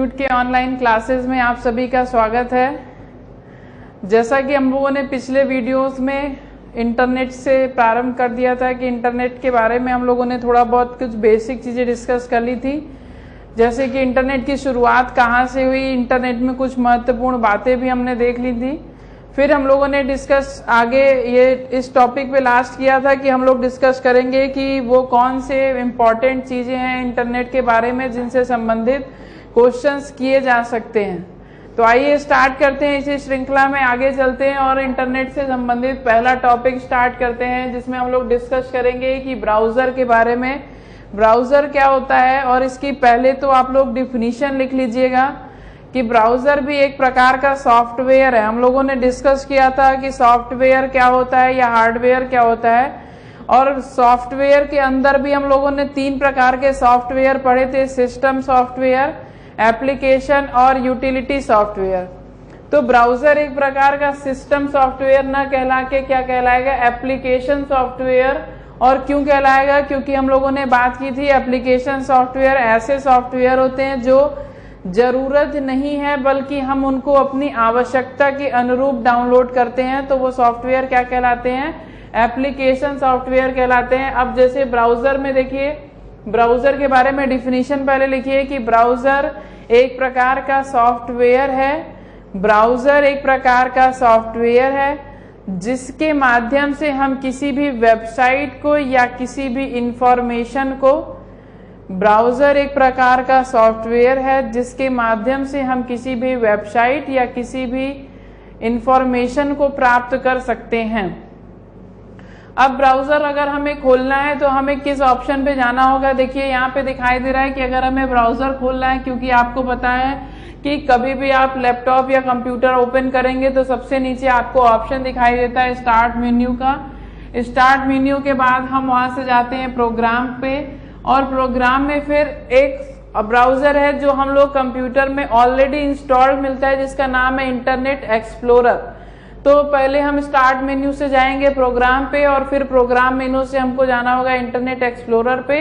Institute के online classes में आप सभी का स्वागत है। जैसा कि हम लोगों ने पिछले वीडियोस में इंटरनेट से प्रारंभ कर दिया था कि इंटरनेट के बारे में हम लोगों ने थोड़ा बहुत कुछ बेसिक चीज़ें डिस्कस कर ली थी, जैसे कि इंटरनेट की शुरुआत कहाँ से हुई, इंटरनेट में कुछ महत्वपूर्ण बातें भी हमने देख ली थी। फिर हम लोगों ने डिस्कस आगे ये इस टॉपिक पे लास्ट किया था कि हम लोग डिस्कस करेंगे कि वो कौन से इम्पॉर्टेंट चीज़ें हैं इंटरनेट के बारे में जिनसे संबंधित क्वेश्चंस किए जा सकते हैं। तो आइए स्टार्ट करते हैं, इसी श्रृंखला में आगे चलते हैं और इंटरनेट से संबंधित पहला टॉपिक स्टार्ट करते हैं, जिसमें हम लोग डिस्कस करेंगे कि ब्राउज़र के बारे में। ब्राउज़र क्या होता है, और इसकी पहले तो आप लोग डिफिनीशन लिख लीजिएगा कि ब्राउज़र भी एक प्रकार का सॉफ्टवेयर है। हम लोगों ने डिस्कस किया था कि सॉफ्टवेयर क्या होता है या हार्डवेयर क्या होता है, और सॉफ्टवेयर के अंदर भी हम लोगों ने 3 प्रकार के सॉफ्टवेयर पढ़े थे, सिस्टम सॉफ्टवेयर, एप्लीकेशन और यूटिलिटी सॉफ्टवेयर। तो ब्राउज़र एक प्रकार का सिस्टम सॉफ्टवेयर न कहला के क्या कहलाएगा, एप्लीकेशन सॉफ्टवेयर। और क्यों कहलाएगा, क्योंकि हम लोगों ने बात की थी एप्लीकेशन सॉफ्टवेयर ऐसे सॉफ्टवेयर होते हैं जो जरूरत नहीं है बल्कि हम उनको अपनी आवश्यकता के अनुरूप डाउनलोड करते हैं, तो वो सॉफ्टवेयर क्या कहलाते हैं, एप्लीकेशन सॉफ्टवेयर कहलाते हैं। अब जैसे ब्राउज़र में देखिए, ब्राउज़र के बारे में डिफिनीशन पहले लिखिए कि ब्राउज़र एक प्रकार का सॉफ्टवेयर है। ब्राउज़र एक प्रकार का सॉफ्टवेयर है जिसके माध्यम से हम किसी भी वेबसाइट को या किसी भी इंफॉर्मेशन को, ब्राउज़र एक प्रकार का सॉफ्टवेयर है जिसके माध्यम से हम किसी भी वेबसाइट या किसी भी इंफॉर्मेशन को प्राप्त कर सकते हैं। अब ब्राउज़र अगर हमें खोलना है तो हमें किस ऑप्शन पे जाना होगा, देखिए यहाँ पे दिखाई दे रहा है कि अगर हमें ब्राउज़र खोलना है, क्योंकि आपको पता है कि कभी भी आप लैपटॉप या कंप्यूटर ओपन करेंगे तो सबसे नीचे आपको ऑप्शन दिखाई देता है स्टार्ट मेन्यू का। स्टार्ट मेन्यू के बाद हम वहाँ से जाते हैं प्रोग्राम पे, और प्रोग्राम में फिर एक ब्राउज़र है जो हम लोग कंप्यूटर में ऑलरेडी इंस्टॉल्ड मिलता है जिसका नाम है इंटरनेट एक्सप्लोरर। तो पहले हम स्टार्ट मेन्यू से जाएंगे प्रोग्राम पे, और फिर प्रोग्राम मेन्यू से हमको जाना होगा इंटरनेट एक्सप्लोरर पे,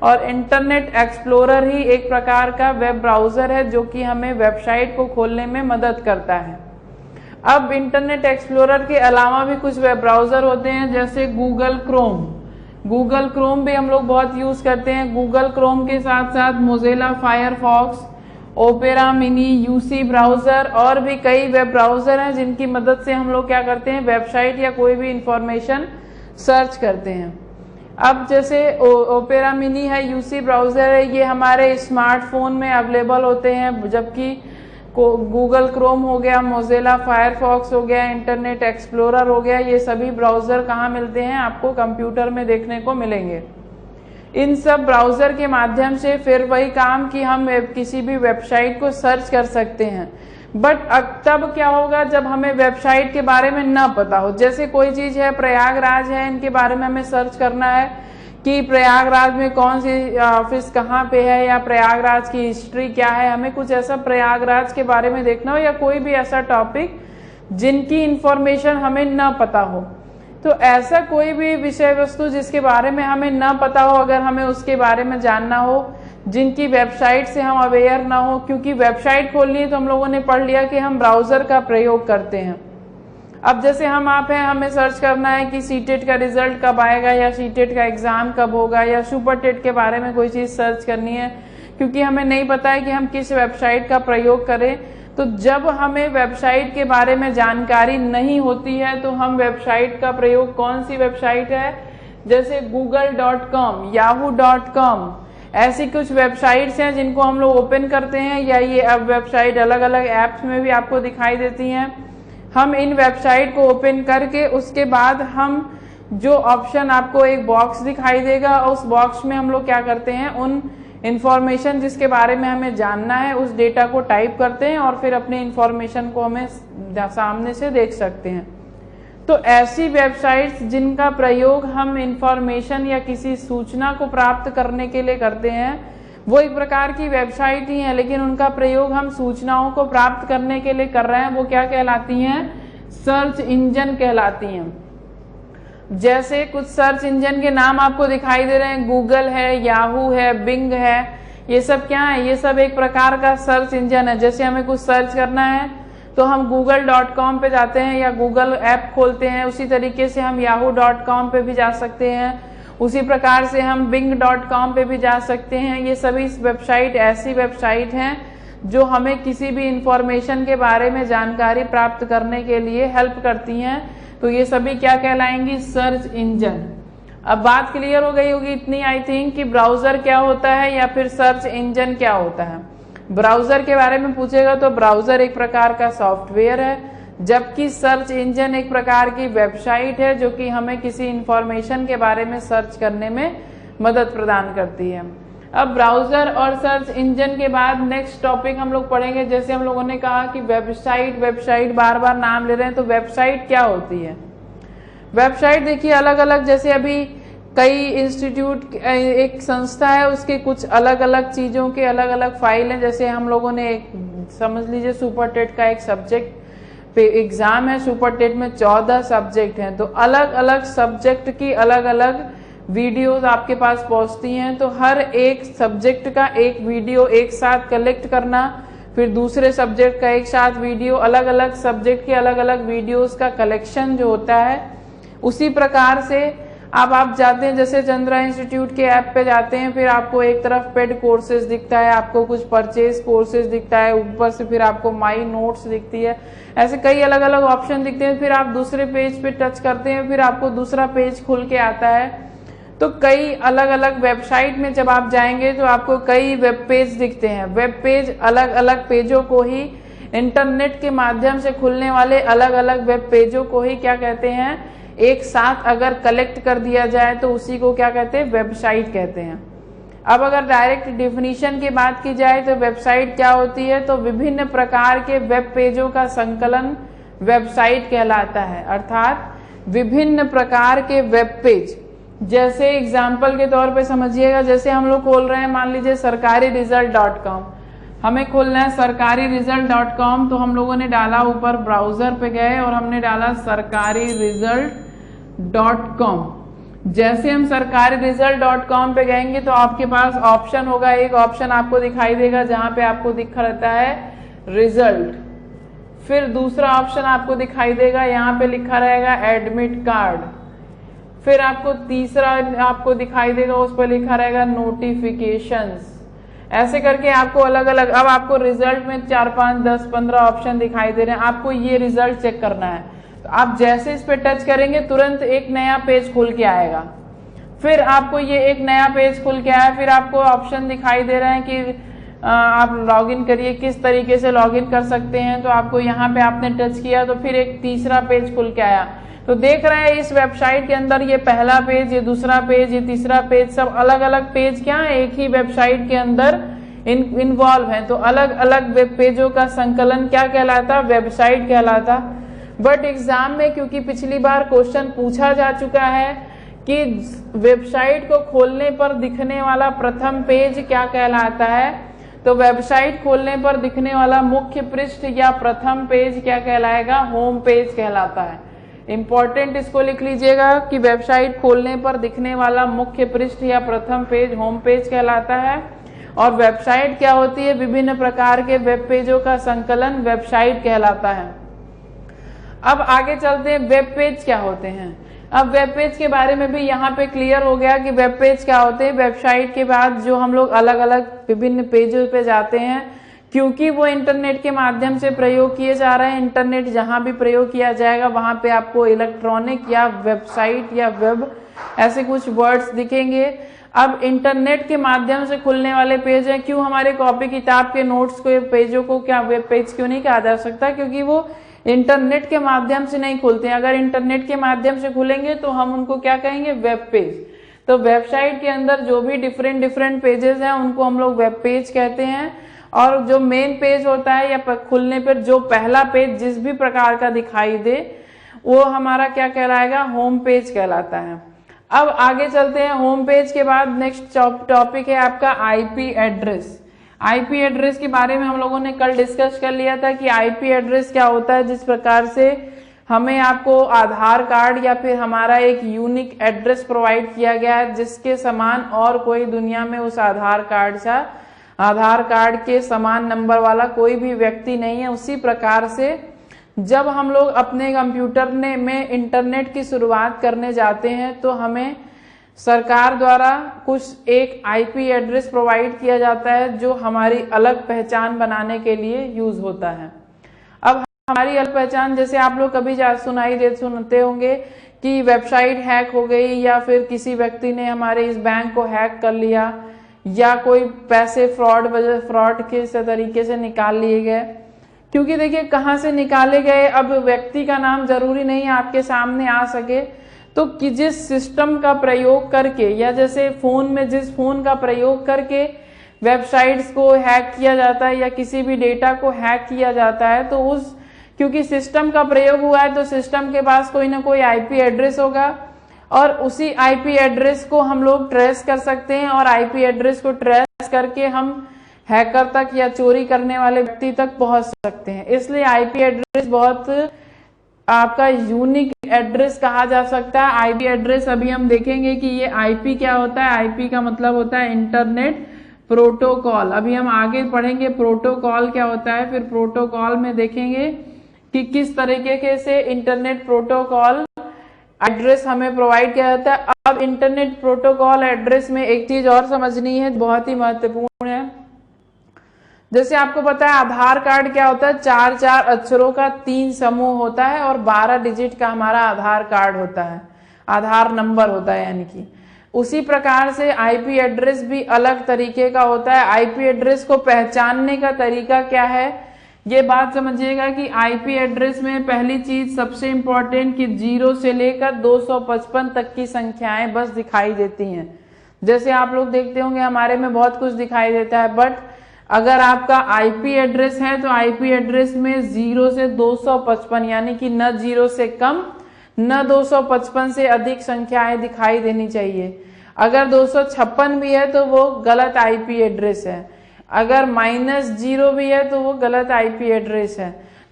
और इंटरनेट एक्सप्लोरर ही एक प्रकार का वेब ब्राउज़र है जो कि हमें वेबसाइट को खोलने में मदद करता है। अब इंटरनेट एक्सप्लोरर के अलावा भी कुछ वेब ब्राउज़र होते हैं, जैसे गूगल क्रोम। गूगल क्रोम भी हम लोग बहुत यूज़ करते हैं। गूगल क्रोम के साथ साथ Mozilla Firefox, opera mini, UC browser और भी कई वेब ब्राउज़र हैं जिनकी मदद से हम लोग क्या करते हैं, वेबसाइट या कोई भी इंफॉर्मेशन सर्च करते हैं। अब जैसे ओपेरा मिनी है, यूसी ब्राउज़र है, ये हमारे स्मार्टफोन में अवेलेबल होते हैं, जबकि गूगल क्रोम हो गया, मोज़िला फायरफॉक्स हो गया, इंटरनेट एक्सप्लोरर हो गया, ये सभी ब्राउज़र कहाँ मिलते हैं, आपको कंप्यूटर में देखने को मिलेंगे। इन सब ब्राउज़र के माध्यम से फिर वही काम कि हम किसी भी वेबसाइट को सर्च कर सकते हैं। बट तब क्या होगा जब हमें वेबसाइट के बारे में न पता हो। जैसे कोई चीज़ है, प्रयागराज है, इनके बारे में हमें सर्च करना है कि प्रयागराज में कौन सी ऑफिस कहाँ पे है, या प्रयागराज की हिस्ट्री क्या है, हमें कुछ ऐसा प्रयागराज के बारे में देखना हो, या कोई भी ऐसा टॉपिक जिनकी इंफॉर्मेशन हमें न पता हो। तो ऐसा कोई भी विषय वस्तु जिसके बारे में हमें न पता हो, अगर हमें उसके बारे में जानना हो, जिनकी वेबसाइट से हम अवेयर ना हो, क्योंकि वेबसाइट खोलनी है तो हम लोगों ने पढ़ लिया कि हम ब्राउज़र का प्रयोग करते हैं। अब जैसे हम आप हैं, हमें सर्च करना है कि सीटेट का रिजल्ट कब आएगा, या सीटेट का एग्ज़ाम कब होगा, या सुपर टेट के बारे में कोई चीज़ सर्च करनी है, क्योंकि हमें नहीं पता है कि हम किस वेबसाइट का प्रयोग करें। तो जब हमें वेबसाइट के बारे में जानकारी नहीं होती है तो हम वेबसाइट का प्रयोग, कौन सी वेबसाइट है, जैसे google.com, yahoo.com, ऐसी कुछ वेबसाइट्स हैं जिनको हम लोग ओपन करते हैं, या ये अब वेबसाइट अलग अलग ऐप्स में भी आपको दिखाई देती हैं। हम इन वेबसाइट को ओपन करके उसके बाद हम जो ऑप्शन, आपको एक बॉक्स दिखाई देगा, उस बॉक्स में हम लोग क्या करते हैं, उन इंफॉर्मेशन जिसके बारे में हमें जानना है उस डेटा को टाइप करते हैं, और फिर अपनी इंफॉर्मेशन को हमें सामने से देख सकते हैं। तो ऐसी वेबसाइट्स जिनका प्रयोग हम इंफॉर्मेशन या किसी सूचना को प्राप्त करने के लिए करते हैं, वो एक प्रकार की वेबसाइट ही है, लेकिन उनका प्रयोग हम सूचनाओं को प्राप्त करने के लिए कर रहे हैं, वो क्या कहलाती हैं, सर्च इंजन कहलाती हैं। जैसे कुछ सर्च इंजन के नाम आपको दिखाई दे रहे हैं, गूगल है, याहू है, बिंग है, ये सब क्या है, ये सब एक प्रकार का सर्च इंजन है। जैसे हमें कुछ सर्च करना है तो हम google.com पे जाते हैं या गूगल ऐप खोलते हैं, उसी तरीके से हम yahoo.com पे भी जा सकते हैं, उसी प्रकार से हम bing.com पे भी जा सकते हैं। ये सभी वेबसाइट ऐसी वेबसाइट हैं जो हमें किसी भी इंफॉर्मेशन के बारे में जानकारी प्राप्त करने के लिए हेल्प करती हैं। तो ये सभी क्या कहलाएंगी, सर्च इंजन। अब बात क्लियर हो गई होगी इतनी आई थिंक कि ब्राउजर क्या होता है या फिर सर्च इंजन क्या होता है। ब्राउजर के बारे में पूछेगा तो ब्राउजर एक प्रकार का सॉफ्टवेयर है, जबकि सर्च इंजन एक प्रकार की वेबसाइट है जो कि हमें किसी इंफॉर्मेशन के बारे में सर्च करने में मदद प्रदान करती है। अब ब्राउजर और सर्च इंजन के बाद नेक्स्ट टॉपिक हम लोग पढ़ेंगे। जैसे हम लोगों ने कहा कि वेबसाइट बार बार नाम ले रहे हैं, तो वेबसाइट क्या होती है। वेबसाइट देखिए अलग अलग, जैसे अभी कई इंस्टीट्यूट, एक संस्था है, उसके कुछ अलग अलग चीजों के अलग अलग फाइल हैं। जैसे हम लोगों ने समझ लीजिए सुपर टेट का एक सब्जेक्ट पे एग्जाम है, सुपर टेट में 14 सब्जेक्ट हैं, तो अलग अलग सब्जेक्ट की अलग अलग वीडियोस आपके पास पहुंचती हैं। तो हर एक सब्जेक्ट का एक वीडियो एक साथ कलेक्ट करना, फिर दूसरे सब्जेक्ट का एक साथ वीडियो, अलग अलग सब्जेक्ट के अलग अलग वीडियोस का कलेक्शन जो होता है। उसी प्रकार से अब आप जाते हैं, जैसे चंद्रा इंस्टीट्यूट के ऐप पे जाते हैं, फिर आपको एक तरफ पेड कोर्सेज दिखता है, आपको कुछ परचेज कोर्सेज दिखता है, ऊपर से फिर आपको माई नोट्स दिखती है, ऐसे कई अलग अलग ऑप्शन दिखते हैं। फिर आप दूसरे पेज पे टच करते हैं, फिर आपको दूसरा पेज खुल के आता है। तो कई अलग अलग वेबसाइट में जब आप जाएंगे तो आपको कई वेब पेज दिखते हैं। वेब पेज अलग अलग पेजों को ही, इंटरनेट के माध्यम से खुलने वाले अलग अलग वेब पेजों को ही क्या कहते हैं, एक साथ अगर कलेक्ट कर दिया जाए तो उसी को क्या कहते हैं, वेबसाइट कहते हैं। अब अगर डायरेक्ट डिफिनीशन की बात की जाए तो वेबसाइट क्या होती है, तो विभिन्न प्रकार के वेब पेजों का संकलन वेबसाइट कहलाता है। अर्थात विभिन्न प्रकार के वेब पेज, जैसे एग्जाम्पल के तौर पे समझिएगा, जैसे हम लोग खोल रहे हैं, मान लीजिए सरकारीरिजल्ट.com, हमें खोलना है सरकारीरिजल्ट.com, तो हम लोगों ने डाला, ऊपर ब्राउजर पे गए और हमने डाला सरकारीरिजल्ट.com। जैसे हम सरकारीरिजल्ट.com पे गएंगे तो आपके पास ऑप्शन होगा, एक ऑप्शन आपको दिखाई देगा जहां पे आपको दिखा रहता है रिजल्ट, फिर दूसरा ऑप्शन आपको दिखाई देगा, यहाँ पे लिखा रहेगा एडमिट कार्ड, फिर आपको तीसरा आपको दिखाई देगा, उस पर लिखा रहेगा नोटिफिकेशंस। ऐसे करके आपको अलग अलग, अब आपको रिजल्ट में 4, 5, 10, 15 ऑप्शन दिखाई दे रहे हैं, आपको ये रिजल्ट चेक करना है। तो आप जैसे इस पे टच करेंगे तुरंत एक नया पेज खुल के आएगा, फिर आपको ये एक नया पेज खुल के आया, फिर आपको ऑप्शन दिखाई दे रहे हैं कि आप लॉगिन करिए, किस तरीके से लॉगिन कर सकते हैं। तो आपको यहाँ पे आपने टच किया तो फिर एक तीसरा पेज खुल के आया। तो देख रहे हैं इस वेबसाइट के अंदर ये पहला पेज, ये दूसरा पेज, ये तीसरा पेज, सब अलग अलग पेज क्या है, एक ही वेबसाइट के अंदर इन्वॉल्व है। तो अलग अलग वेब पेजों का संकलन क्या कहलाता, वेबसाइट कहलाता। बट एग्जाम में क्योंकि पिछली बार क्वेश्चन पूछा जा चुका है कि वेबसाइट को खोलने पर दिखने वाला प्रथम पेज क्या कहलाता है, तो वेबसाइट खोलने पर दिखने वाला मुख्य पृष्ठ या प्रथम पेज क्या कहलाएगा, होम पेज कहलाता है। इंपॉर्टेंट इसको लिख लीजिएगा कि वेबसाइट खोलने पर दिखने वाला मुख्य पृष्ठ या प्रथम पेज होम पेज कहलाता है। और वेबसाइट क्या होती है, विभिन्न प्रकार के वेब पेजों का संकलन वेबसाइट कहलाता है। अब आगे चलते हैं, वेब पेज क्या होते हैं। अब वेब पेज के बारे में भी यहाँ पे क्लियर हो गया कि वेब पेज क्या होते हैं। वेबसाइट के बाद जो हम लोग अलग अलग विभिन्न पेजों पे जाते हैं, क्योंकि वो इंटरनेट के माध्यम से प्रयोग किए जा रहे हैं, इंटरनेट जहां भी प्रयोग किया जाएगा वहां पे आपको इलेक्ट्रॉनिक या वेबसाइट या वेब ऐसे कुछ वर्ड्स दिखेंगे। अब इंटरनेट के माध्यम से खुलने वाले पेज हैं, क्यों हमारे कॉपी किताब के नोट्स को पेजों को क्या वेब पेज क्यों नहीं कहा जा सकता, क्योंकि वो इंटरनेट के माध्यम से नहीं खुलते हैं। अगर इंटरनेट के माध्यम से खुलेंगे तो हम उनको क्या कहेंगे, वेब पेज। तो वेबसाइट के अंदर जो भी डिफरेंट पेजेस हैं उनको हम लोग वेब पेज कहते हैं। और जो मेन पेज होता है या खुलने पर जो पहला पेज जिस भी प्रकार का दिखाई दे वो हमारा क्या कहलाएगा, होम पेज कहलाता है। अब आगे चलते हैं, होम पेज के बाद नेक्स्ट टॉपिक है आपका आईपी एड्रेस। आईपी एड्रेस के बारे में हम लोगों ने कल डिस्कस कर लिया था कि आईपी एड्रेस क्या होता है। जिस प्रकार से हमें आपको आधार कार्ड या फिर हमारा एक यूनिक एड्रेस प्रोवाइड किया गया है जिसके समान और कोई दुनिया में उस आधार कार्ड का आधार कार्ड के समान नंबर वाला कोई भी व्यक्ति नहीं है। उसी प्रकार से जब हम लोग अपने कंप्यूटर में इंटरनेट की शुरुआत करने जाते हैं तो हमें सरकार द्वारा कुछ एक आईपी एड्रेस प्रोवाइड किया जाता है जो हमारी अलग पहचान बनाने के लिए यूज होता है। अब हमारी अलग पहचान, जैसे आप लोग कभी सुनते होंगे कि वेबसाइट हैक हो गई, या फिर किसी व्यक्ति ने हमारे इस बैंक को हैक कर लिया, या कोई पैसे फ्रॉड के तरीके से निकाल लिए गए। क्योंकि देखिए कहाँ से निकाले गए, अब व्यक्ति का नाम जरूरी नहीं आपके सामने आ सके, तो कि जिस सिस्टम का प्रयोग करके, या जैसे फोन में जिस फोन का प्रयोग करके वेबसाइट्स को हैक किया जाता है या किसी भी डेटा को हैक किया जाता है, तो उस क्योंकि सिस्टम का प्रयोग हुआ है तो सिस्टम के पास कोई ना कोई आईपी एड्रेस होगा, और उसी आईपी एड्रेस को हम लोग ट्रेस कर सकते हैं, और आईपी एड्रेस को ट्रेस करके हम हैकर तक या चोरी करने वाले व्यक्ति तक पहुंच सकते हैं। इसलिए आईपी एड्रेस बहुत आपका यूनिक एड्रेस कहा जा सकता है। आईपी एड्रेस अभी हम देखेंगे कि ये आईपी क्या होता है। आईपी का मतलब होता है इंटरनेट प्रोटोकॉल। अभी हम आगे पढ़ेंगे प्रोटोकॉल क्या होता है, फिर प्रोटोकॉल में देखेंगे कि किस तरीके से इंटरनेट प्रोटोकॉल एड्रेस हमें प्रोवाइड किया जाता है। अब इंटरनेट प्रोटोकॉल एड्रेस में एक चीज और समझनी है, बहुत ही महत्वपूर्ण है। जैसे आपको पता है आधार कार्ड क्या होता है, 4 अक्षरों का 3 समूह होता है, और 12 डिजिट का हमारा आधार कार्ड होता है, आधार नंबर होता है यानी कि। उसी प्रकार से आईपी एड्रेस भी अलग तरीके का होता है। आईपी एड्रेस को पहचानने का तरीका क्या है, ये बात समझिएगा कि आईपी एड्रेस में पहली चीज सबसे इंपॉर्टेंट कि 0 से लेकर 255 तक की संख्याएं बस दिखाई देती हैं। जैसे आप लोग देखते होंगे हमारे में बहुत कुछ दिखाई देता है, बट अगर आपका आईपी एड्रेस है तो आईपी एड्रेस में 0 से 255 यानी कि न 0 से कम न 255 से अधिक संख्याएं दिखाई देनी चाहिए। अगर 256 भी है तो वो गलत आईपी एड्रेस है, अगर -0 भी है तो वो गलत आईपी एड्रेस है।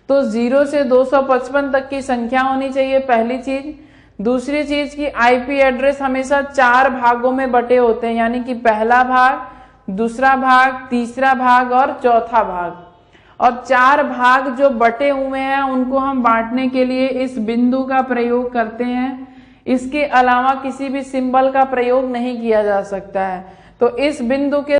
तो 0 से 255 तक की संख्या होनी चाहिए, पहली चीज। दूसरी चीज की आईपी एड्रेस हमेशा 4 भागों में बटे होते हैं, यानी कि पहला भाग, दूसरा भाग, तीसरा भाग और चौथा भाग। और 4 भाग जो बटे हुए हैं उनको हम बांटने के लिए इस बिंदु का प्रयोग करते हैं। इसके अलावा किसी भी सिंबल का प्रयोग नहीं किया जा सकता है। तो इस बिंदु के